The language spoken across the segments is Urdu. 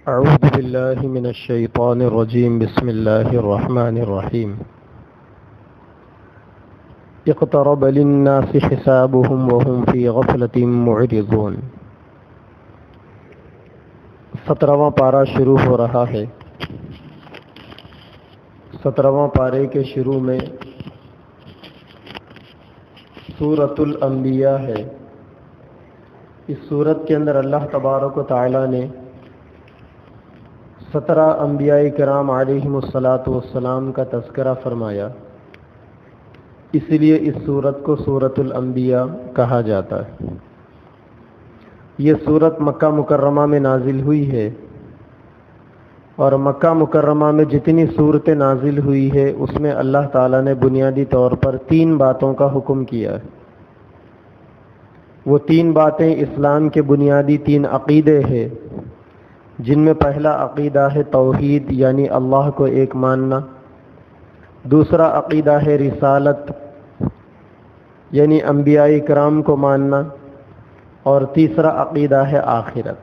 أعوذ بالله من الشيطان الرجيم بسم الله الرحمن الرحيم اقترب للناس حسابهم وهم في غفلة معرضون 17واں پارہ شروع ہو رہا ہے۔ 17واں پارے کے شروع میں سورۃ الانبیاء ہے۔ اس سورت کے اندر اللہ تبارک و تعالی نے 17 انبیاء کرام علیہم الصلاۃ کا تذکرہ فرمایا، اس لیے اس سورت کو سورۃ الانبیاء کہا جاتا ہے۔ یہ سورت مکہ مکرمہ میں نازل ہوئی ہے، اور مکہ مکرمہ میں جتنی صورتیں نازل ہوئی ہے اس میں اللہ تعالیٰ نے بنیادی طور پر 3 باتوں کا حکم کیا ہے۔ وہ 3 باتیں اسلام کے بنیادی 3 عقیدے ہیں، جن میں پہلا عقیدہ ہے توحید، یعنی اللہ کو ایک ماننا۔ دوسرا عقیدہ ہے رسالت، یعنی انبیاء کرام کو ماننا۔ اور تیسرا عقیدہ ہے آخرت۔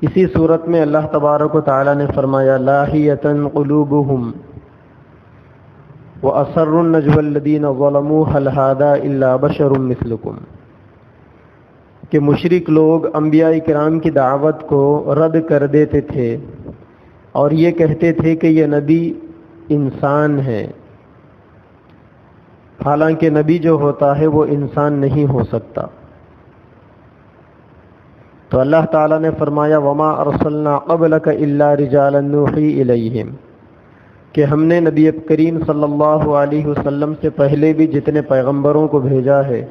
اسی صورت میں اللہ تبارک و تعالی نے فرمایا لاہیۃ قلوبہم وَأَسَرُّوا النَّجْوَى الَّذِينَ ظَلَمُوا هَلْ هَذَا إِلَّا بَشَرٌ مِثْلُكُمْ، کہ مشرک لوگ انبیاء کرام کی دعوت کو رد کر دیتے تھے اور یہ کہتے تھے کہ یہ نبی انسان ہے، حالانکہ نبی جو ہوتا ہے وہ انسان نہیں ہو سکتا۔ تو اللہ تعالیٰ نے فرمایا وَمَا أَرْسَلْنَا قَبْلَكَ إِلَّا رِجَالًا نُوحِي إِلَيْهِمْ، کہ ہم نے نبی کریم صلی اللہ علیہ وسلم سے پہلے بھی جتنے پیغمبروں کو بھیجا ہے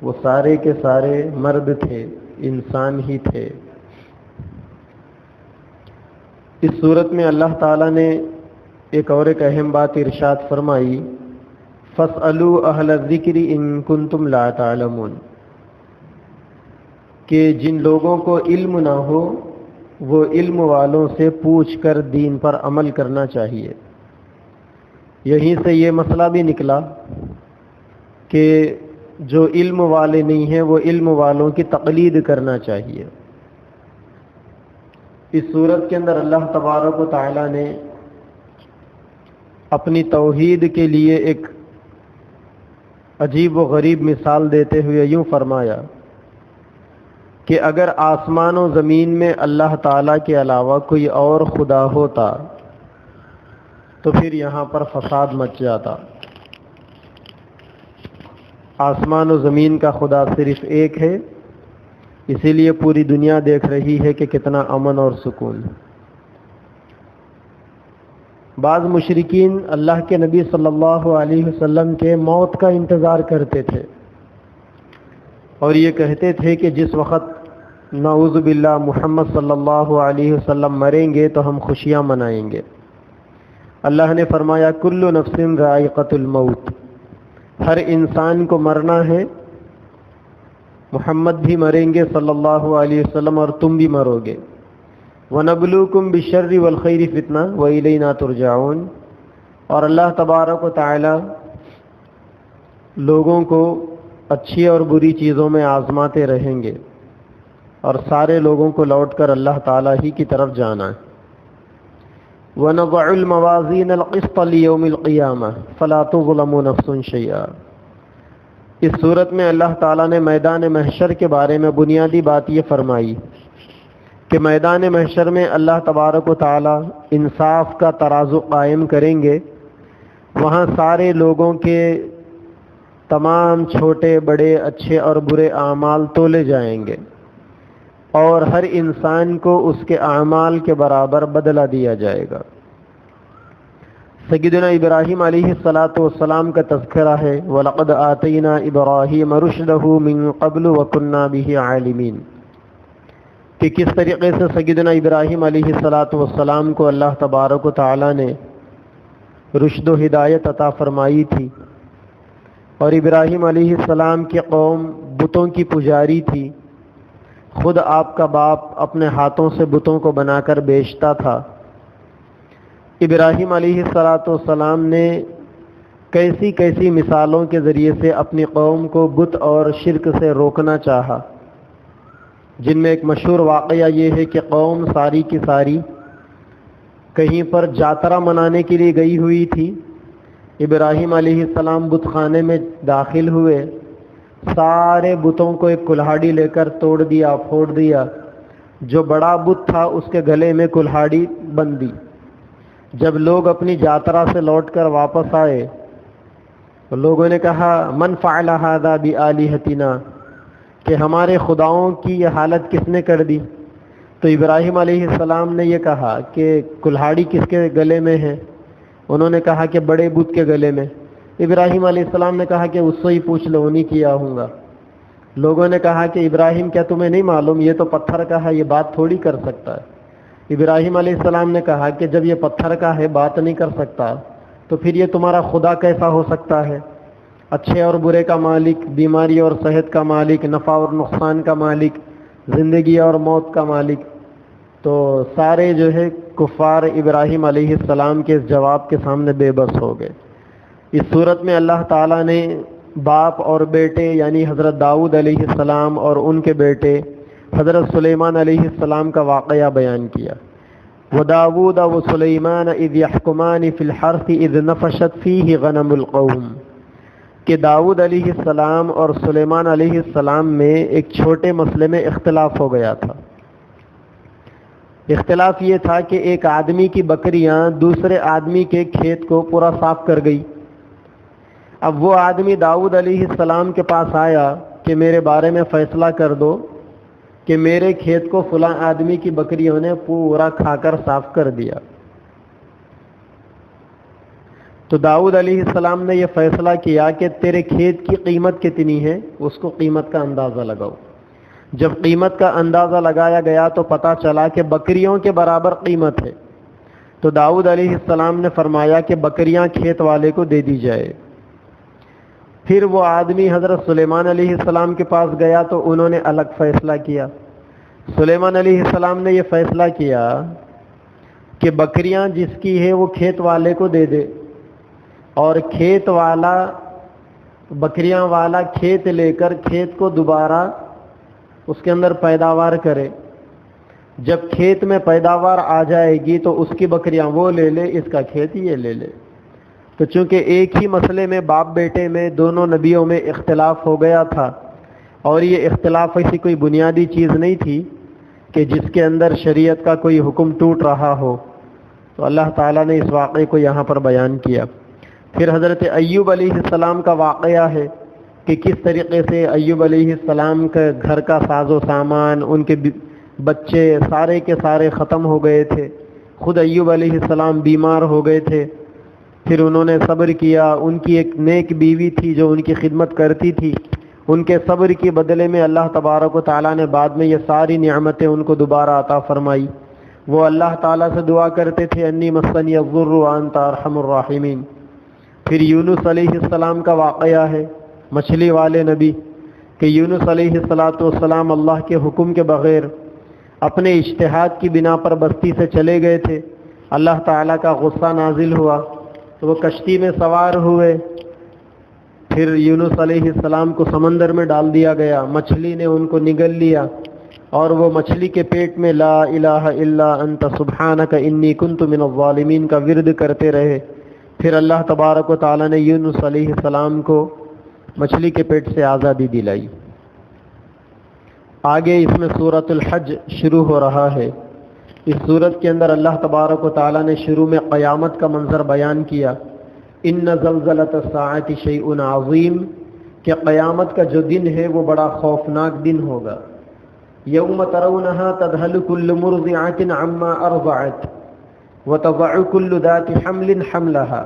وہ سارے کے سارے مرد تھے، انسان ہی تھے۔ اس صورت میں اللہ تعالیٰ نے ایک اہم بات ارشاد فرمائی فَاسْأَلُوا أَهْلَ الذِّكْرِ إِن كُنتُمْ لَا تَعْلَمُونَ، کہ جن لوگوں کو علم نہ ہو وہ علم والوں سے پوچھ کر دین پر عمل کرنا چاہیے۔ یہیں سے یہ مسئلہ بھی نکلا کہ جو علم والے نہیں ہیں وہ علم والوں کی تقلید کرنا چاہیے۔ اس صورت کے اندر اللہ تبارک و تعالی نے اپنی توحید کے لیے ایک عجیب و غریب مثال دیتے ہوئے یوں فرمایا کہ اگر آسمان و زمین میں اللہ تعالیٰ کے علاوہ کوئی اور خدا ہوتا تو پھر یہاں پر فساد مچ جاتا۔ آسمان و زمین کا خدا صرف ایک ہے، اسی لیے پوری دنیا دیکھ رہی ہے کہ کتنا امن اور سکون۔ بعض مشرکین اللہ کے نبی صلی اللہ علیہ وسلم کے موت کا انتظار کرتے تھے اور یہ کہتے تھے کہ جس وقت نعوذ باللہ محمد صلی اللہ علیہ وسلم مریں گے تو ہم خوشیاں منائیں گے۔ اللہ نے فرمایا کل نفس ذائقۃ الموت، ہر انسان کو مرنا ہے، محمد بھی مریں گے صلی اللہ علیہ وسلم اور تم بھی مرو گے۔ وَنَبْلُوكُمْ بِالشَّرِّ وَالْخَيْرِ فِتْنَةً وَإِلَيْنَا تُرْجَعُونَ، اور اللہ تبارک و تعالی لوگوں کو اچھی اور بری چیزوں میں آزماتے رہیں گے اور سارے لوگوں کو لوٹ کر اللہ تعالی ہی کی طرف جانا ہے۔ وَنَضَعُ الْمَوَازِينَ الْقِسْطَ لِيَوْمِ الْقِيَامَةِ فَلَا تُظْلَمُ نَفْسٌ شَيْئًا۔ اس صورت میں اللہ تعالیٰ نے میدان محشر کے بارے میں بنیادی بات یہ فرمائی کہ میدان محشر میں اللہ تبارک و تعالیٰ انصاف کا ترازو قائم کریں گے۔ وہاں سارے لوگوں کے تمام چھوٹے بڑے اچھے اور برے اعمال تولے جائیں گے اور ہر انسان کو اس کے اعمال کے برابر بدلہ دیا جائے گا۔ سیدنا ابراہیم علیہ السلام کا تذکرہ ہے وَلَقَدْ آتَيْنَا إِبْرَاهِيمَ رُشْدَهُ مِن قَبْلُ وَكُنَّا بِهِ عَالِمِينَ، کہ کس طریقے سے سیدنا ابراہیم علیہ السلام کو اللہ تبارک و تعالی نے رشد و ہدایت عطا فرمائی تھی، اور ابراہیم علیہ السلام کی قوم بتوں کی پجاری تھی۔ خود آپ کا باپ اپنے ہاتھوں سے بتوں کو بنا کر بیچتا تھا۔ ابراہیم علیہ السلام نے کیسی کیسی مثالوں کے ذریعے سے اپنی قوم کو بت اور شرک سے روکنا چاہا۔ جن میں ایک مشہور واقعہ یہ ہے کہ قوم ساری کی ساری کہیں پر جاترا منانے کے لیے گئی ہوئی تھی۔ ابراہیم علیہ السلام بت خانے میں داخل ہوئے، سارے بتوں کو ایک کلہاڑی لے کر توڑ دیا، پھوڑ دیا۔ جو بڑا بت تھا اس کے گلے میں کلہاڑی بند دی۔ جب لوگ اپنی جاترا سے لوٹ کر واپس آئے تو لوگوں نے کہا من فعل هذا بآلہتنا، کہ ہمارے خداؤں کی یہ حالت کس نے کر دی؟ تو ابراہیم علیہ السلام نے یہ کہا کہ کلہاڑی کس کے گلے میں ہے؟ انہوں نے کہا کہ بڑے بت کے گلے میں۔ ابراہیم علیہ السلام نے کہا کہ اس سے ہی پوچھ لو، انہیں کیا ہوں گا۔ لوگوں نے کہا کہ ابراہیم کیا تمہیں نہیں معلوم یہ تو پتھر کا ہے، یہ بات تھوڑی کر سکتا ہے۔ ابراہیم علیہ السلام نے کہا کہ جب یہ پتھر کا ہے، بات نہیں کر سکتا، تو پھر یہ تمہارا خدا کیسا ہو سکتا ہے؟ اچھے اور برے کا مالک، بیماری اور صحت کا مالک، نفع اور نقصان کا مالک، زندگی اور موت کا مالک۔ تو سارے جو ہے کفار ابراہیم علیہ السلام کے اس جواب کے سامنے بے بس ہو گئے۔ اس صورت میں اللہ تعالیٰ نے باپ اور بیٹے یعنی حضرت داؤد علیہ السلام اور ان کے بیٹے حضرت سلیمان علیہ السلام کا واقعہ بیان کیا۔ وَدَاوُودَ وَسُلَيْمَانَ إِذْ يَحْكُمَانِ فِي الْحَرْثِ إِذْ نَفَشَتْ فِيهِ غَنَمُ الْقَوْمِ، کہ داؤد علیہ السلام اور سلیمان علیہ السلام میں ایک چھوٹے مسئلے میں اختلاف ہو گیا تھا۔ اختلاف یہ تھا کہ ایک آدمی کی بکریاں دوسرے آدمی کے کھیت کو پورا صاف کر گئی۔ اب وہ آدمی داؤد علیہ السلام کے پاس آیا کہ میرے بارے میں فیصلہ کر دو کہ میرے کھیت کو فلاں آدمی کی بکریوں نے پورا کھا کر صاف کر دیا۔ تو داؤد علیہ السلام نے یہ فیصلہ کیا کہ تیرے کھیت کی قیمت کتنی ہے، اس کو قیمت کا اندازہ لگاؤ۔ جب قیمت کا اندازہ لگایا گیا تو پتہ چلا کہ بکریوں کے برابر قیمت ہے۔ تو داؤد علیہ السلام نے فرمایا کہ بکریاں کھیت والے کو دے دی جائے۔ پھر وہ آدمی حضرت سلیمان علیہ السلام کے پاس گیا تو انہوں نے الگ فیصلہ کیا۔ سلیمان علیہ السلام نے یہ فیصلہ کیا کہ بکریاں جس کی ہے وہ کھیت والے کو دے دے، اور کھیت والا بکریاں والا کھیت لے کر کھیت کو دوبارہ اس کے اندر پیداوار کرے۔ جب کھیت میں پیداوار آ جائے گی تو اس کی بکریاں وہ لے لے، اس کا کھیت یہ لے لے۔ تو چونکہ ایک ہی مسئلے میں باپ بیٹے میں دونوں نبیوں میں اختلاف ہو گیا تھا، اور یہ اختلاف ایسی کوئی بنیادی چیز نہیں تھی کہ جس کے اندر شریعت کا کوئی حکم ٹوٹ رہا ہو، تو اللہ تعالیٰ نے اس واقعے کو یہاں پر بیان کیا۔ پھر حضرت ایوب علیہ السلام کا واقعہ ہے کہ کس طریقے سے ایوب علیہ السلام کے گھر کا ساز و سامان، ان کے بچے سارے کے سارے ختم ہو گئے تھے، خود ایوب علیہ السلام بیمار ہو گئے تھے۔ پھر انہوں نے صبر کیا، ان کی ایک نیک بیوی تھی جو ان کی خدمت کرتی تھی، ان کے صبر کے بدلے میں اللہ تبارک و تعالیٰ نے بعد میں یہ ساری نعمتیں ان کو دوبارہ عطا فرمائی۔ وہ اللہ تعالیٰ سے دعا کرتے تھے انی مسنی الضر وانت ارحم الراحمین۔ پھر یونس علیہ السلام کا واقعہ ہے، مچھلی والے نبی، کہ یونس علیہ السلام اللہ کے حکم کے بغیر اپنے اجتہاد کی بنا پر بستی سے چلے گئے تھے۔ اللہ تعالیٰ کا غصہ نازل ہوا تو وہ کشتی میں سوار ہوئے، پھر یونس علیہ السلام کو سمندر میں ڈال دیا گیا، مچھلی نے ان کو نگل لیا، اور وہ مچھلی کے پیٹ میں لا الہ الا انت سبحانک انی کنت من الظالمین کا ورد کرتے رہے۔ پھر اللہ تبارک و تعالیٰ نے یونس علیہ السلام کو مچھلی کے پیٹ سے آزادی دلائی۔ آگے اس میں سورۃ الحج شروع ہو رہا ہے۔ اس سورت کے اندر اللہ تبارک و تعالیٰ نے شروع میں قیامت کا منظر بیان کیا، ان زلزلۃ الساعۃ شیء عظیم، کہ قیامت کا جو دن ہے وہ بڑا خوفناک دن ہوگا۔ یوم ترونہا تذہل کل مرضعۃ عما ارضعت وتضع كل ذات حمل حملها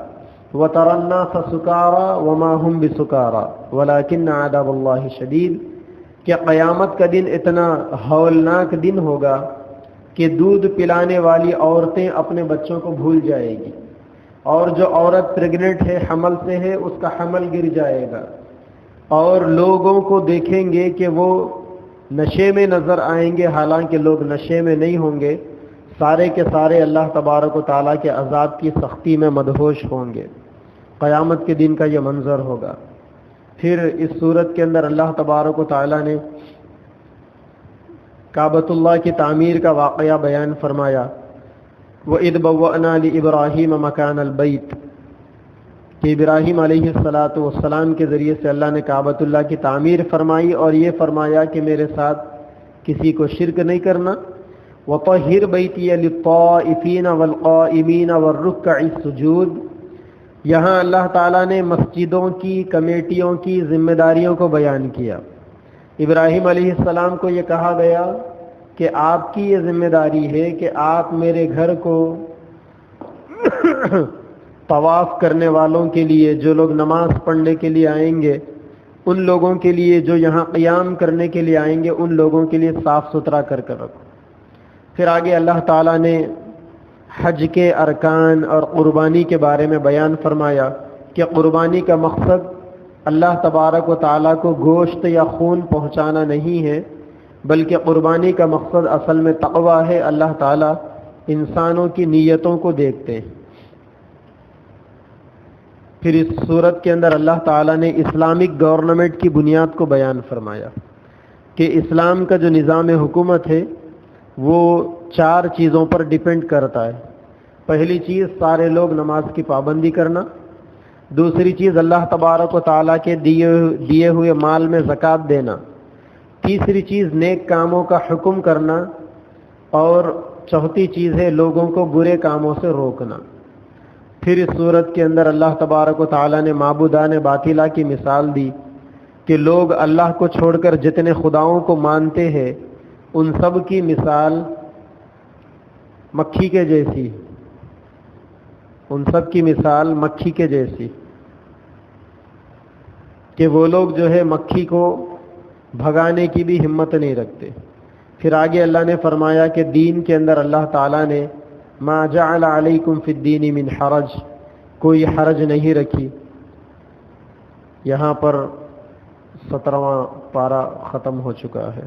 وترى الناس سكارى وما هم بسكارى ولكن عذاب الله شديد، کہ قیامت کا دن اتنا ہولناک دن ہوگا کہ دودھ پلانے والی عورتیں اپنے بچوں کو بھول جائے گی، اور جو عورت پریگننٹ ہے، حمل سے ہے، اس کا حمل گر جائے گا، اور لوگوں کو دیکھیں گے کہ وہ نشے میں نظر آئیں گے، حالانکہ لوگ نشے میں نہیں ہوں گے، سارے کے سارے اللہ تبارک و تعالیٰ کے عذاب کی سختی میں مدہوش ہوں گے۔ قیامت کے دن کا یہ منظر ہوگا۔ پھر اس صورت کے اندر اللہ تبارک و تعالیٰ نے کعبۃ اللہ کی تعمیر کا واقعہ بیان فرمایا، وَإِذْ بَوَّأْنَا لِإِبْرَاهِيمَ مَكَانَ الْبَيْتِ، کہ ابراہیم علیہ السلام کے ذریعے سے اللہ نے کعبۃ اللہ کی تعمیر فرمائی اور یہ فرمایا کہ میرے ساتھ کسی کو شرک نہیں کرنا۔ وَطَهِّرْ بَيْتِيَ لِلطَّائِفِينَ وَالْقَائِمِينَ وَالرُّكَّعِ السُّجُودِ، یہاں اللہ تعالیٰ نے مسجدوں کی کمیٹیوں کی ذمہ داریوں کو بیان کیا۔ ابراہیم علیہ السلام کو یہ کہا گیا کہ آپ کی یہ ذمہ داری ہے کہ آپ میرے گھر کو طواف کرنے والوں کے لیے، جو لوگ نماز پڑھنے کے لیے آئیں گے ان لوگوں کے لیے، جو یہاں قیام کرنے کے لیے آئیں گے ان لوگوں کے لیے صاف ستھرا کر رکھو۔ پھر آگے اللہ تعالیٰ نے حج کے ارکان اور قربانی کے بارے میں بیان فرمایا کہ قربانی کا مقصد اللہ تبارک و تعالیٰ کو گوشت یا خون پہنچانا نہیں ہے، بلکہ قربانی کا مقصد اصل میں تقویٰ ہے۔ اللہ تعالیٰ انسانوں کی نیتوں کو دیکھتے ہیں۔ پھر اس صورت کے اندر اللہ تعالیٰ نے اسلامک گورنمنٹ کی بنیاد کو بیان فرمایا کہ اسلام کا جو نظام حکومت ہے وہ 4 چیزوں پر ڈیپینڈ کرتا ہے۔ پہلی چیز سارے لوگ نماز کی پابندی کرنا، دوسری چیز اللہ تبارک و تعالیٰ کے دیے ہوئے مال میں زکوٰۃ دینا، تیسری چیز نیک کاموں کا حکم کرنا، اور چوتھی چیز ہے لوگوں کو برے کاموں سے روکنا۔ پھر اس صورت کے اندر اللہ تبارک و تعالیٰ نے معبودان باطلہ کی مثال دی کہ لوگ اللہ کو چھوڑ کر جتنے خداؤں کو مانتے ہیں ان سب کی مثال مکھی کے جیسی، ان سب کی مثال مکھی کے جیسی، کہ وہ لوگ جو ہے مکھی کو بھگانے کی بھی ہمت نہیں رکھتے۔ پھر آگے اللہ نے فرمایا کہ دین کے اندر اللہ تعالیٰ نے ما جعل علیکم فی الدین من حرج، کوئی حرج نہیں رکھی۔ یہاں پر 17واں پارہ ختم ہو چکا ہے۔